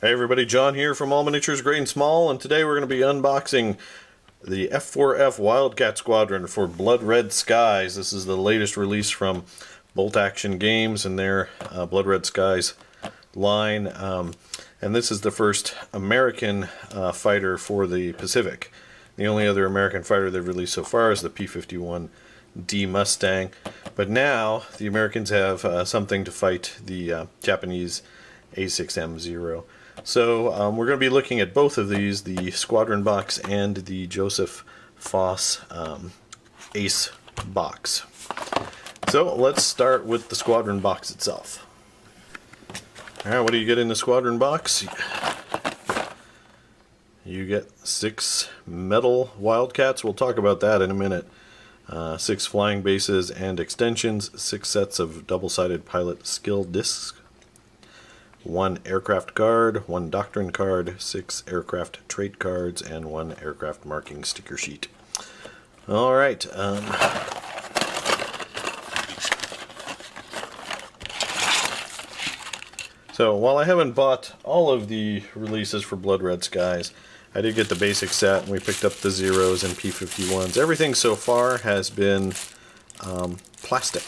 Hey everybody, John here from All Miniatures Great and Small, and today we're going to be unboxing the F4F Wildcat Squadron for Blood Red Skies. This is the latest release from Bolt Action Games and their Blood Red Skies line, and this is the first American fighter for the Pacific. The only other American fighter they've released so far is the P-51D Mustang, but now the Americans have something to fight the Japanese A6M0. So we're going to be looking at both of these, the Squadron Box and the Joseph Foss Ace Box. So let's start with the Squadron Box itself. Alright, what do you get in the Squadron Box? You get 6 metal Wildcats. We'll talk about that in a minute. 6 flying bases and extensions, 6 sets of double-sided pilot skill discs, 1 aircraft card, 1 doctrine card, 6 aircraft trait cards, and 1 aircraft marking sticker sheet. Alright, so while I haven't bought all of the releases for Blood Red Skies, I did get the basic set, and we picked up the Zeros and P-51s. Everything so far has been plastic,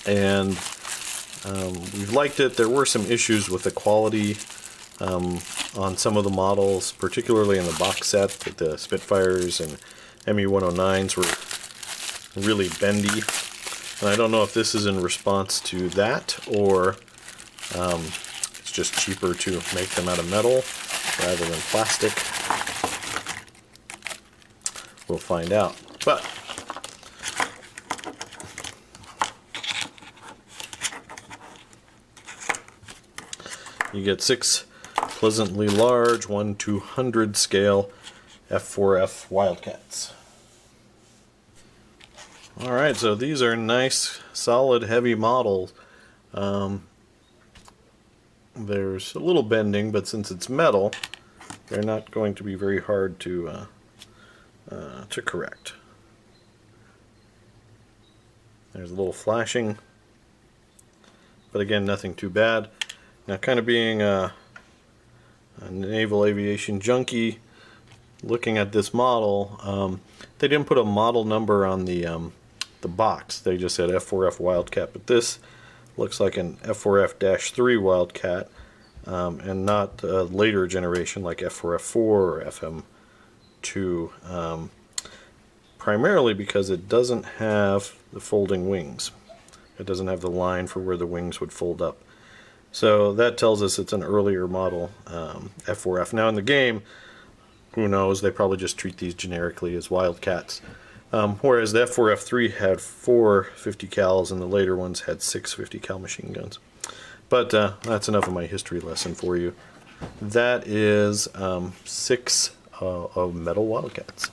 and we've liked it. There were some issues with the quality on some of the models, particularly in the box set, that the Spitfires and ME-109s were really bendy. And I don't know if this is in response to that, or it's just cheaper to make them out of metal rather than plastic. We'll find out. But you get 6 pleasantly large 1/200 scale F4F Wildcats. Alright, so these are nice, solid, heavy models. There's a little bending, but since it's metal, they're not going to be very hard to correct. There's a little flashing, but again, nothing too bad. Now, kind of being a naval aviation junkie, looking at this model, they didn't put a model number on the box. They just said F4F Wildcat, but this looks like an F4F-3 Wildcat, and not a later generation like F4F4 or FM2, primarily because it doesn't have the folding wings. It doesn't have the line for where the wings would fold up. So that tells us it's an earlier model F4F. Now in the game, who knows, they probably just treat these generically as Wildcats. Whereas the F4F3 had 4 50 cals and the later ones had 6 50 cal machine guns. But that's enough of my history lesson for you. That is 6 of metal Wildcats.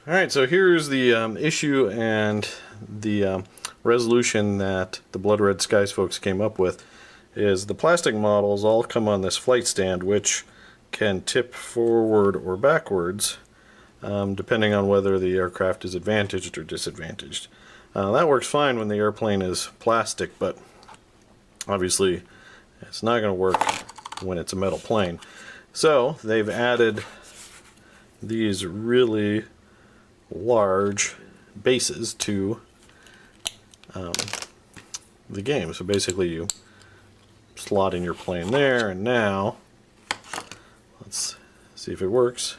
Alright, so here's the issue and the resolution that the Blood Red Skies folks came up with. Is the plastic models all come on this flight stand, which can tip forward or backwards, depending on whether the aircraft is advantaged or disadvantaged. That works fine when the airplane is plastic, but obviously it's not going to work when it's a metal plane. So they've added these really large bases to the game. So basically you slot in your plane there, and now let's see if it works.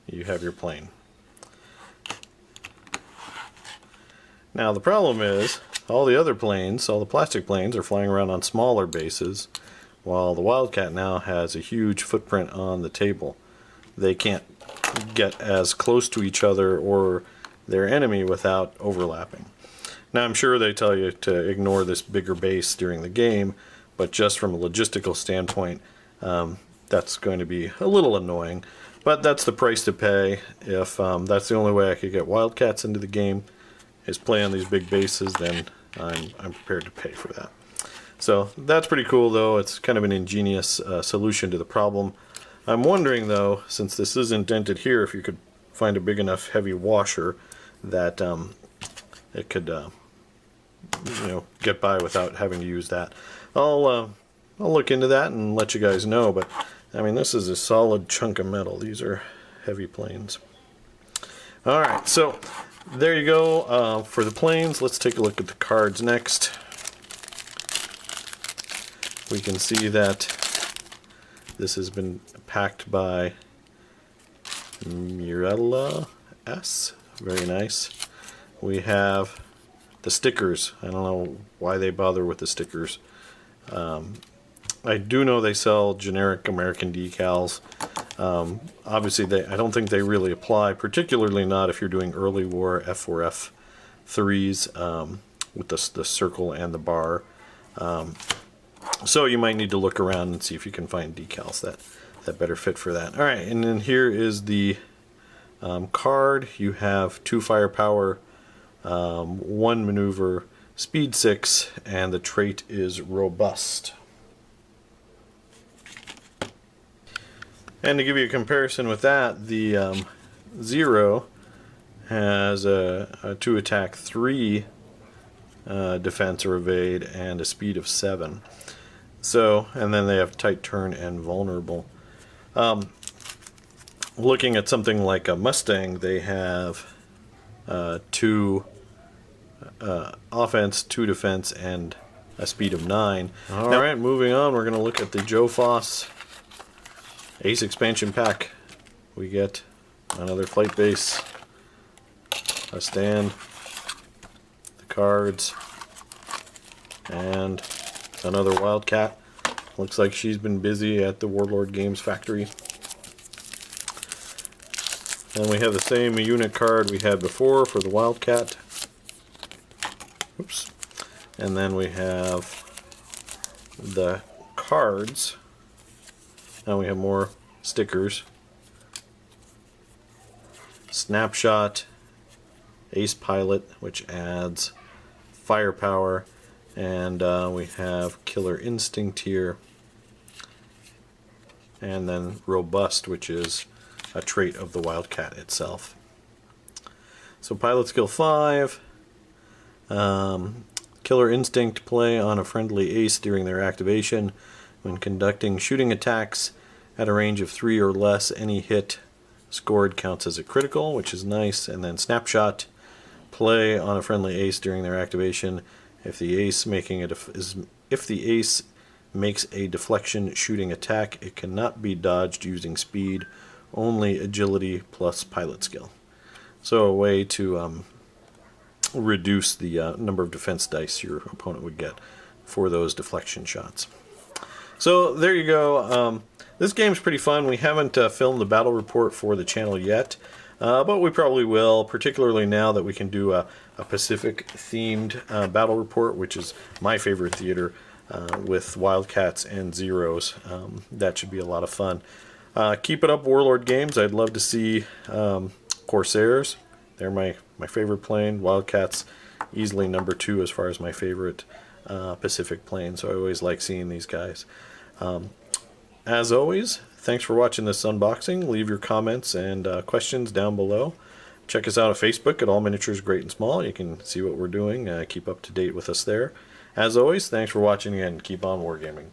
You have your plane. Now the problem is all the other planes, all the plastic planes, are flying around on smaller bases, while the Wildcat now has a huge footprint on the table. They can't get as close to each other or their enemy without overlapping. Now I'm sure they tell you to ignore this bigger base during the game, but just from a logistical standpoint, that's going to be a little annoying. But that's the price to pay. If that's the only way I could get Wildcats into the game, is play on these big bases, then I'm prepared to pay for that. So that's pretty cool, though. It's kind of an ingenious solution to the problem. I'm wondering, though, since this is indented here, if you could find a big enough heavy washer that it could get by without having to use that. I'll look into that and let you guys know, but I mean, this is a solid chunk of metal. These are heavy planes. Alright, so there you go for the planes. Let's take a look at the cards next. We can see that this has been packed by Mirella S. Very nice. We have the stickers. I don't know why they bother with the stickers. I do know they sell generic American decals. Obviously, I don't think they really apply, particularly not if you're doing early war F4F 3s with the circle and the bar. So you might need to look around and see if you can find decals that better fit for that. All right, and then here is the card. You have 2 firepower, 1 maneuver, speed 6, and the trait is robust. And to give you a comparison with that, the Zero has a 2 attack, 3 defense or evade, and a speed of 7. So, and then they have tight turn and vulnerable. Looking at something like a Mustang, they have 2 offense, 2 defense, and a speed of 9. Alright, moving on, we're going to look at the Joe Foss Ace expansion pack. We get another flight base, a stand, the cards, and another Wildcat. Looks like she's been busy at the Warlord Games factory. And we have the same unit card we had before for the Wildcat. Oops. And then we have the cards. Now we have more stickers. Snapshot, Ace Pilot, which adds firepower, and we have Killer Instinct here, and then Robust, which is a trait of the Wildcat itself. So Pilot Skill 5, Killer Instinct, play on a friendly ace during their activation. When conducting shooting attacks at a range of 3 or less, any hit scored counts as a critical, which is nice. And then Snapshot, play on a friendly ace during their activation. If the ace makes a deflection shooting attack, it cannot be dodged using speed, only agility plus pilot skill. So a way to reduce the number of defense dice your opponent would get for those deflection shots. So there you go. This game's pretty fun. We haven't filmed the battle report for the channel yet, but we probably will, particularly now that we can do a Pacific-themed battle report, which is my favorite theater, with Wildcats and Zeros. That should be a lot of fun. Keep it up, Warlord Games. I'd love to see Corsairs. They're my favorite plane. Wildcats easily number 2 as far as my favorite Pacific plane, so I always like seeing these guys. As always, thanks for watching this unboxing. Leave your comments and questions down below. Check us out on Facebook at All Miniatures Great and Small. You can see what we're doing. Keep up to date with us there. As always, thanks for watching and keep on wargaming.